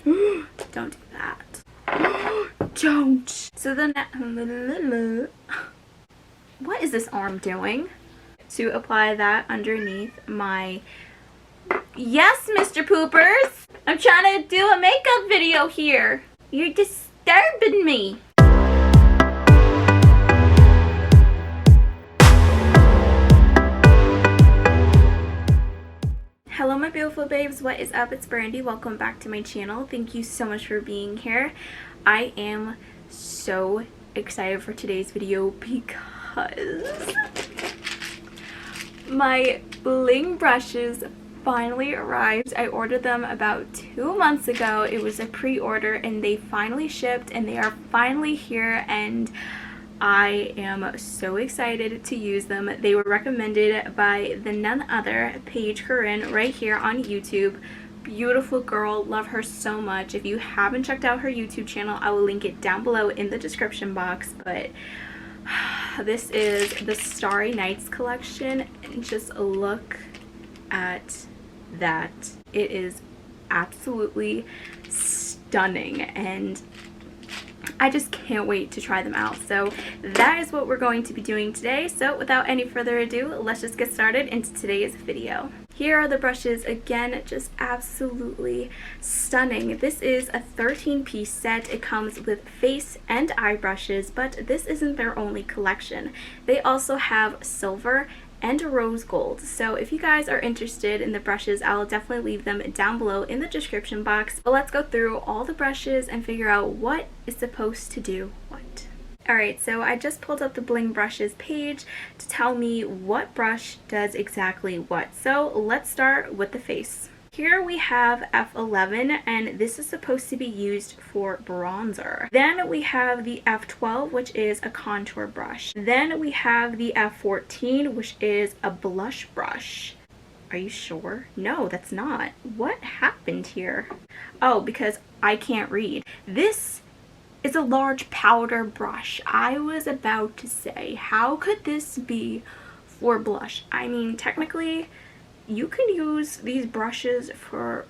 Don't do that. Don't. So then, what is this arm doing? To apply that underneath my... Yes, Mr. Poopers! I'm trying to do a makeup video here. You're disturbing me. Hello my beautiful babes, what is up? It's Brandi. Welcome back to my channel. Thank you so much for being here. I am so excited for today's video because my bling brushes finally arrived. I ordered them about 2 months ago. It was a pre-order and they finally shipped and they are finally here, and I am so excited to use them. They were recommended by the none other Paige Corinne right here on YouTube. Beautiful girl, love her so much. If you haven't checked out her YouTube channel, I will link it down below in the description box. But this is the Starry Nights collection, and just look at that. It is absolutely stunning and I just can't wait to try them out. So that is what we're going to be doing today. So without any further ado, let's just get started into today's video. Here are the brushes. Again, just absolutely stunning. This is a 13-piece set. It comes with face and eye brushes, but this isn't their only collection. They also have silver and rose gold. So if you guys are interested in the brushes, I'll definitely leave them down below in the description box. But let's go through all the brushes and figure out what is supposed to do what. Alright, so I just pulled up the Bling Brushes page to tell me what brush does exactly what. So let's start with the face. Here we have F11, and this is supposed to be used for bronzer. Then we have the F12, which is a contour brush. Then we have the F14, which is a blush brush. Are you sure? No, that's not. What happened here? Oh, because I can't read. This is a large powder brush. I was about to say, how could this be for blush? I mean, technically, you can use these brushes for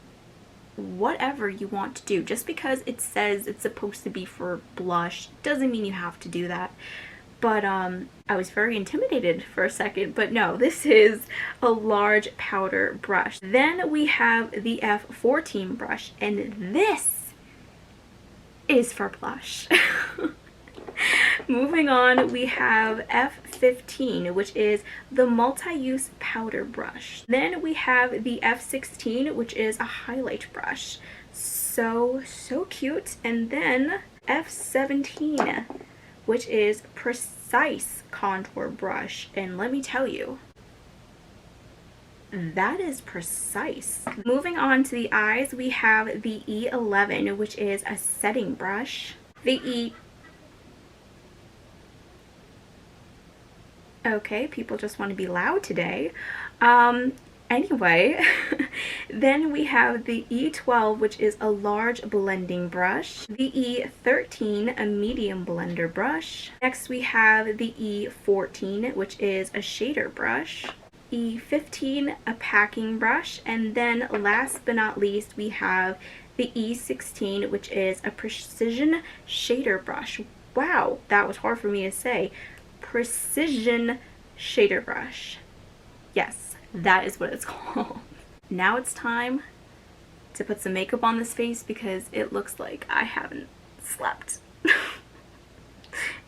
whatever you want to do. Just because it says it's supposed to be for blush doesn't mean you have to do that. But I was very intimidated for a second, but no, this is a large powder brush. Then we have the F14 brush, and this is for blush. Moving on, we have F15, which is the multi-use powder brush. Then we have the F16, which is a highlight brush. So cute. And then F17, which is precise contour brush. And let me tell you, that is precise. Moving on to the eyes, we have the E11, which is a setting brush. The Okay, people just want to be loud today. Anyway, then we have the E12, which is a large blending brush. The E13, a medium blender brush. Next we have the E14, which is a shader brush. E15, a packing brush. And then last but not least, we have the E16, which is a precision shader brush. Wow, that was hard for me to say. Precision shader brush. Yes, that is what it's called. Now it's time to put some makeup on this face because it looks like I haven't slept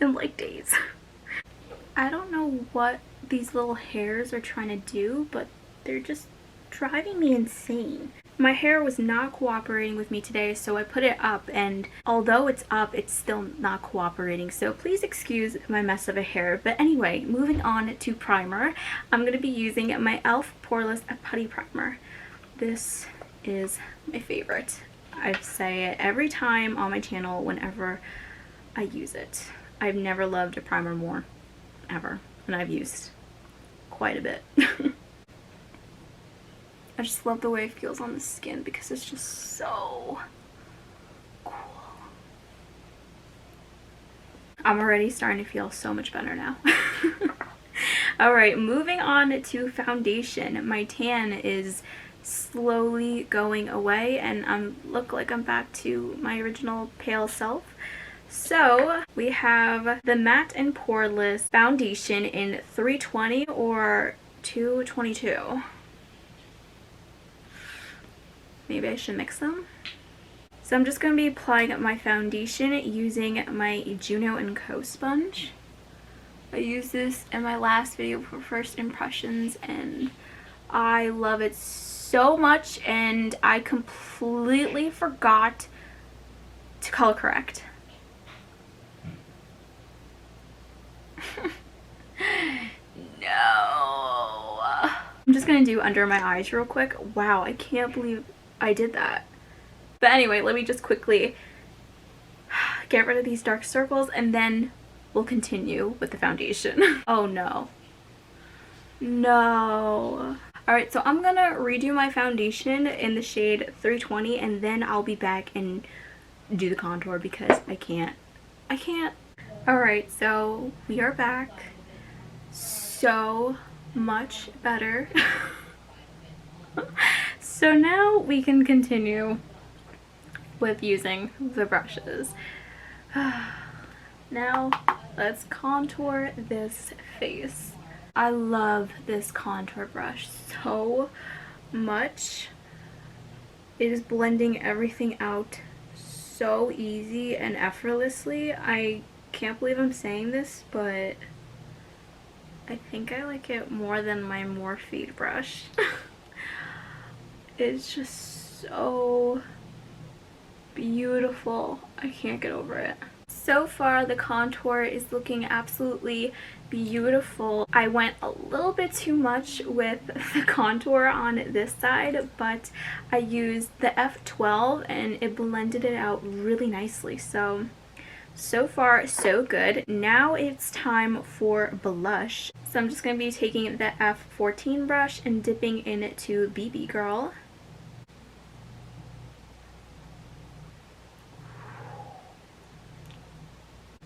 in like days. I don't know what these little hairs are trying to do, but they're just driving me insane. My hair was not cooperating with me today, so I put it up, and although it's up, it's still not cooperating, so please excuse my mess of a hair. But anyway, moving on to primer, I'm going to be using my e.l.f. Poreless Putty Primer. This is my favorite. I say it every time on my channel whenever I use it. I've never loved a primer more, ever, and I've used quite a bit. I just love the way it feels on the skin because it's just so cool. I'm already starting to feel so much better now. Alright, moving on to foundation. My tan is slowly going away, and I look like I'm back to my original pale self. So we have the Matte and Poreless foundation in 320 or 222. Maybe I should mix them. So I'm just going to be applying my foundation using my Juno & Co sponge. I used this in my last video for first impressions and I love it so much, and I completely forgot to color correct. No. I'm just going to do under my eyes real quick. Wow, I can't believe I did that. But anyway, let me just quickly get rid of these dark circles and then we'll continue with the foundation. Oh no. No. Alright, so I'm gonna redo my foundation in the shade 320 and then I'll be back and do the contour because I can't. Alright, so we are back. So much better. So now we can continue with using the brushes. Now let's contour this face. I love this contour brush so much. It is blending everything out so easy and effortlessly. I can't believe I'm saying this, but I think I like it more than my Morphe brush. It's just so beautiful. I can't get over it. So far the contour is looking absolutely beautiful. I went a little bit too much with the contour on this side, but I used the F12 and it blended it out really nicely. So far so good. Now it's time for blush. So I'm just going to be taking the F14 brush and dipping into BB Girl.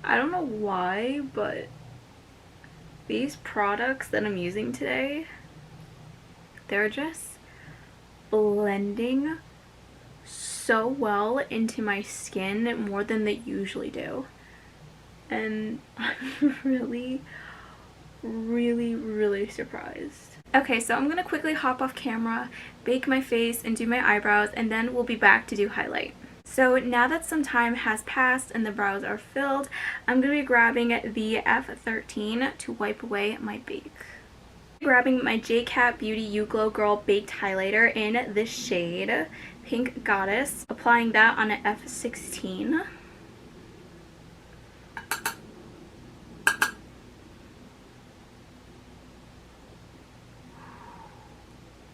I don't know why, but these products that I'm using today, they're just blending so well into my skin more than they usually do. And I'm really surprised. Okay, so I'm gonna quickly hop off camera, bake my face, and do my eyebrows, and then we'll be back to do highlight. So now that some time has passed and the brows are filled, I'm going to be grabbing the F13 to wipe away my bake. Grabbing my J.Cat Beauty You Glow Girl Baked Highlighter in this shade, Pink Goddess. Applying that on an F16.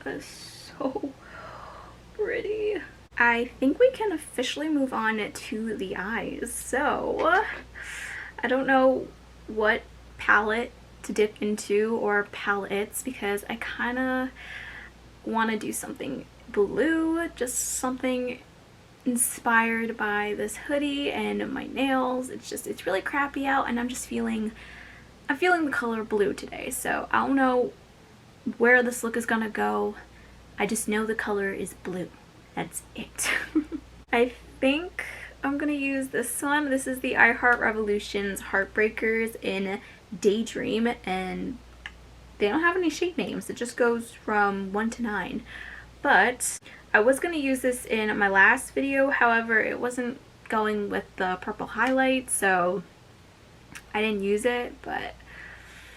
That's so pretty. I think we can officially move on to the eyes. So I don't know what palette to dip into or palettes because I kind of want to do something blue, just something inspired by this hoodie and my nails. It's really crappy out and I'm feeling the color blue today. So I don't know where this look is gonna go. I just know the color is blue. That's it. I think I'm gonna use this one. This is the I Heart Revolution's Heartbreakers in Daydream, and they don't have any shade names. It just goes from 1 to 9. But I was gonna use this in my last video, however, it wasn't going with the purple highlight, so I didn't use it. But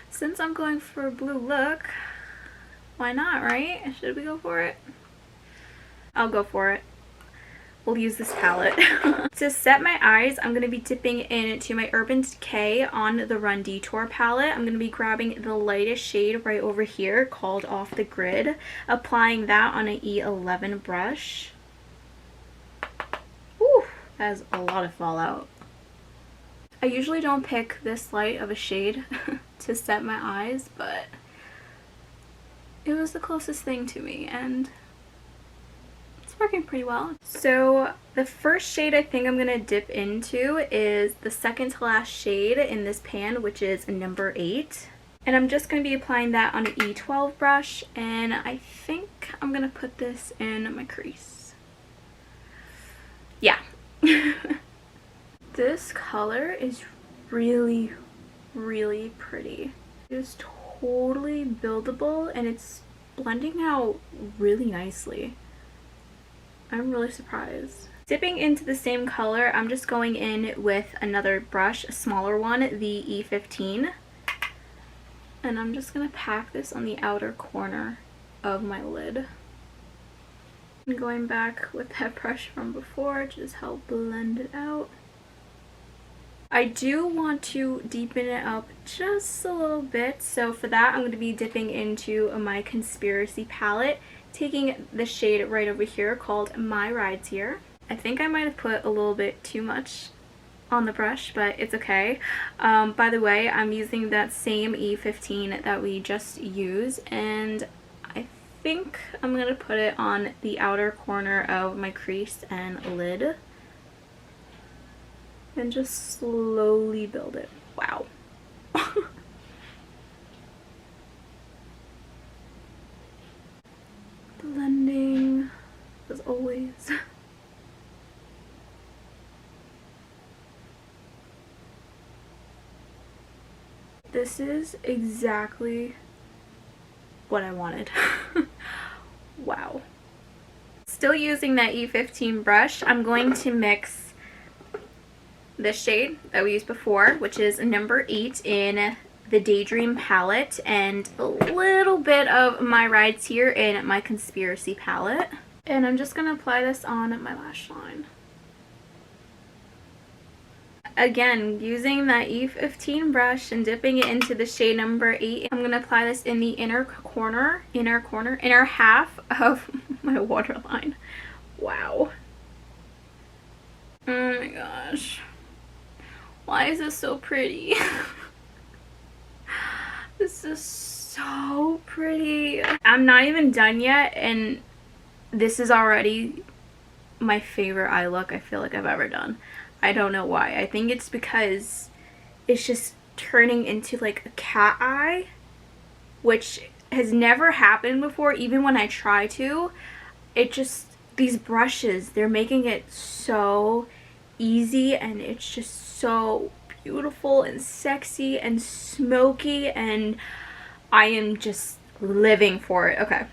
since I'm going for a blue look, why not, right? Should we go for it? I'll go for it. We'll use this palette. To set my eyes, I'm going to be dipping into my Urban Decay on the Run Detour palette. I'm going to be grabbing the lightest shade right over here called Off the Grid. Applying that on an E11 brush. Whew, that has a lot of fallout. I usually don't pick this light of a shade to set my eyes, but it was the closest thing to me and working pretty well. So the first shade I think I'm going to dip into is the second to last shade in this pan, which is number 8. And I'm just going to be applying that on an E12 brush, and I think I'm going to put this in my crease. Yeah. This color is really, really pretty. It's totally buildable, and it's blending out really nicely. I'm really surprised. Dipping into the same color, I'm just going in with another brush, a smaller one, the E15. And I'm just going to pack this on the outer corner of my lid. I'm going back with that brush from before to just help blend it out. I do want to deepen it up just a little bit, so for that I'm going to be dipping into my Conspiracy palette, taking the shade right over here called My Rides Here. I think I might have put a little bit too much on the brush, but it's okay. By the way, I'm using that same E15 that we just used, and I think I'm going to put it on the outer corner of my crease and lid. And just slowly build it. Wow. Blending, as always. This is exactly what I wanted. Wow. Still using that E15 brush, I'm going to mix this shade that we used before, which is number 8 in the Daydream palette, and a little bit of My Rides Here in my Conspiracy palette. And I'm just going to apply this on my lash line. Again, using that E15 brush and dipping it into the shade number 8, I'm going to apply this in the inner half of my waterline. Wow. Oh my gosh. Why is this so pretty? This is so pretty. I'm not even done yet, and this is already my favorite eye look I feel like I've ever done. I don't know why. I think it's because it's just turning into like a cat eye, which has never happened before. Even when I try to, it just, these brushes, they're making it so easy, and it's just so beautiful and sexy and smoky, and I am just living for it. Okay.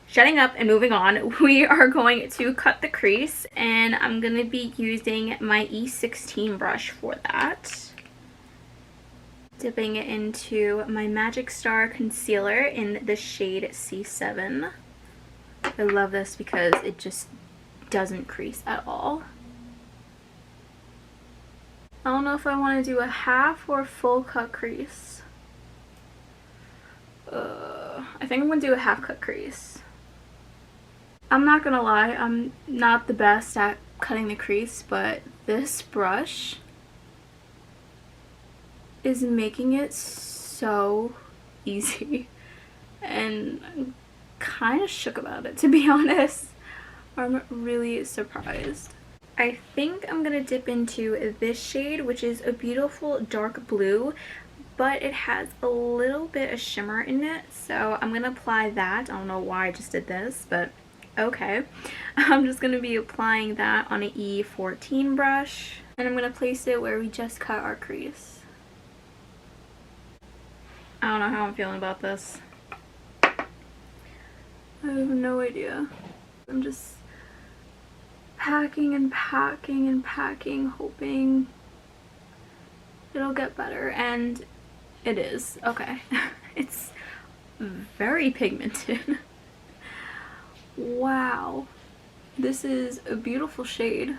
Shutting up and moving on, we are going to cut the crease, and I'm going to be using my E16 brush for that. Dipping it into my Magic Star concealer in the shade C7. I love this because it just doesn't crease at all. I don't know if I want to do a half or full cut crease. I think I'm going to do a half cut crease. I'm not gonna lie, I'm not the best at cutting the crease, but this brush is making it so easy, and I'm kind of shook about it, to be honest. I'm really surprised. I think I'm gonna dip into this shade, which is a beautiful dark blue, but it has a little bit of shimmer in it, so I'm gonna apply that. I don't know why I just did this, but okay. I'm just going to be applying that on an E14 brush, and I'm going to place it where we just cut our crease. I don't know how I'm feeling about this. I have no idea. I'm just packing and packing and packing, hoping it'll get better, and it is. Okay. It's very pigmented. Wow, this is a beautiful shade.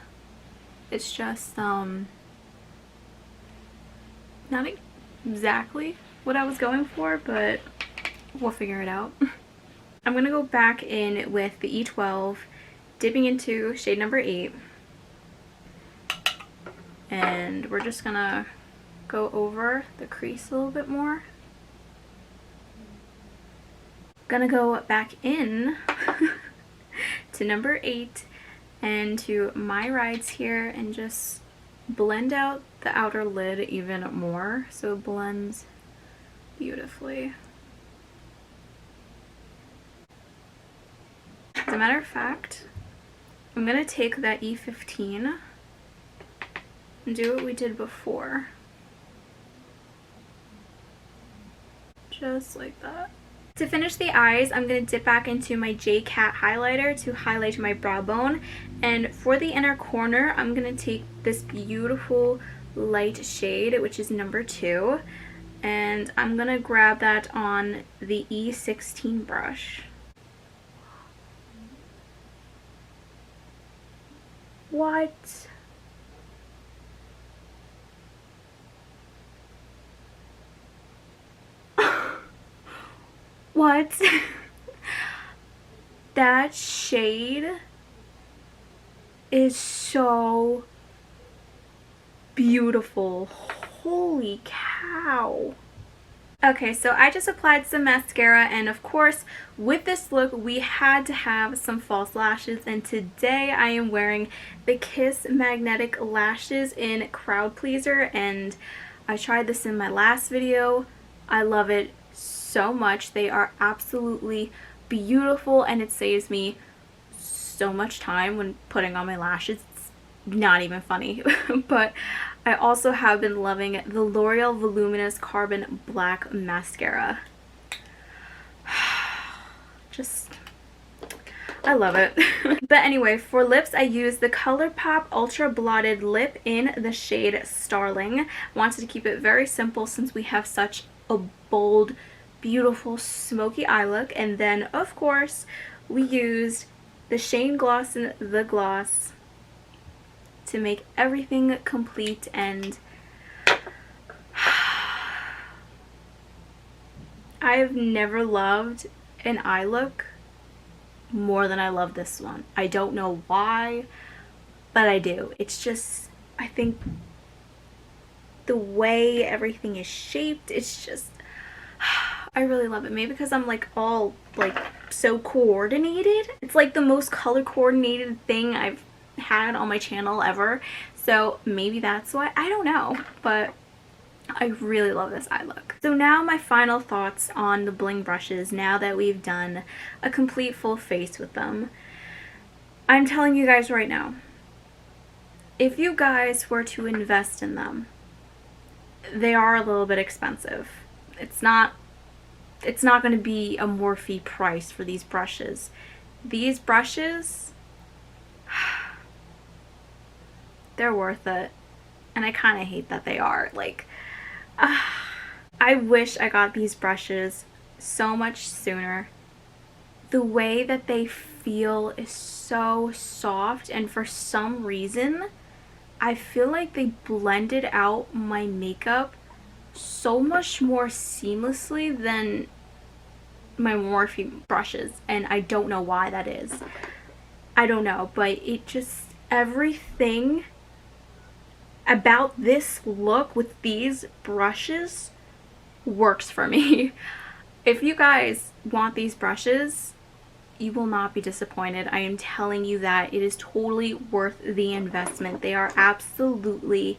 It's just not exactly what I was going for, but we'll figure it out. I'm gonna go back in with the E12, dipping into shade number 8, and we're just gonna go over the crease a little bit more. Gonna go back in to number 8 and to My Rides Here, and just blend out the outer lid even more so it blends beautifully. As a matter of fact, I'm going to take that E15 and do what we did before. Just like that. To finish the eyes, I'm going to dip back into my J.Cat highlighter to highlight my brow bone. And for the inner corner, I'm going to take this beautiful light shade, which is number 2. And I'm going to grab that on the E16 brush. What? What? That shade is so beautiful. Holy cow. Okay, so I just applied some mascara, and of course with this look we had to have some false lashes, and today I am wearing the Kiss Magnetic Lashes in Crowd Pleaser, and I tried this in my last video. I love it so much. They are absolutely beautiful, and it saves me so much time when putting on my lashes. It's not even funny. But I also have been loving the L'Oreal Voluminous Carbon Black Mascara. Just, I love it. But anyway, for lips I used the ColourPop Ultra Blotted Lip in the shade Starling. I wanted to keep it very simple since we have such a bold, beautiful smoky eye look. And then of course we used the Shane Gloss in the Gloss to make everything complete, and I've never loved an eye look more than I love this one. I don't know why, but I do. It's just, I think the way everything is shaped, it's just, I really love it. Maybe because I'm like all like so coordinated. It's like the most color coordinated thing I've had on my channel ever, so maybe that's why. I don't know, but I really love this eye look. So now my final thoughts on the bling brushes now that we've done a complete full face with them. I'm telling you guys right now, if you guys were to invest in them, they are a little bit expensive. It's not going to be a Morphe price for these brushes. These brushes, they're worth it, and I kind of hate that they are. Like, I wish I got these brushes so much sooner. The way that they feel is so soft, and for some reason I feel like they blended out my makeup so much more seamlessly than my Morphe brushes, and I don't know why that is. I don't know, but it just, everything about this look with these brushes works for me. If you guys want these brushes, you will not be disappointed. I am telling you that it is totally worth the investment. They are absolutely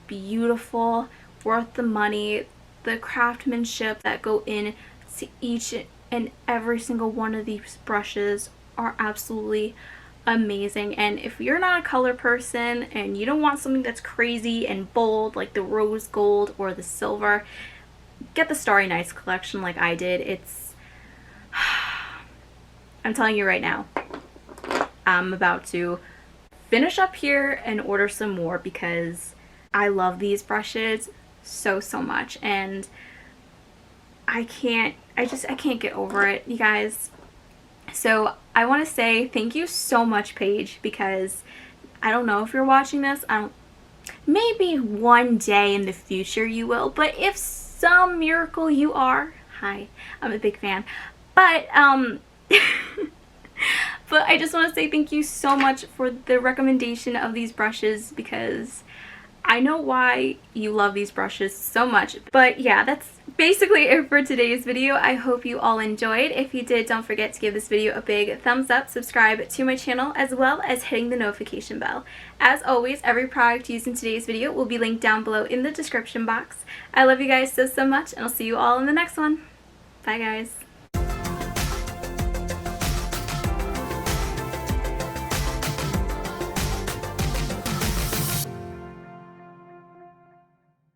beautiful, worth the money. The craftsmanship that go in to each and every single one of these brushes are absolutely amazing. And if you're not a color person and you don't want something that's crazy and bold like the rose gold or the silver, get the Starry Nights collection like I did. It's I'm telling you right now, I'm about to finish up here and order some more because I love these brushes so much, and I can't get over it, you guys. So I want to say thank you so much, Paige, because I don't know if you're watching this. Maybe one day in the future you will, but if some miracle you are, hi, I'm a big fan. But but I just want to say thank you so much for the recommendation of these brushes, because I know why you love these brushes so much. But yeah, that's basically it for today's video. I hope you all enjoyed. If you did, don't forget to give this video a big thumbs up, subscribe to my channel, as well as hitting the notification bell. As always, every product used in today's video will be linked down below in the description box. I love you guys so much, and I'll see you all in the next one. Bye guys.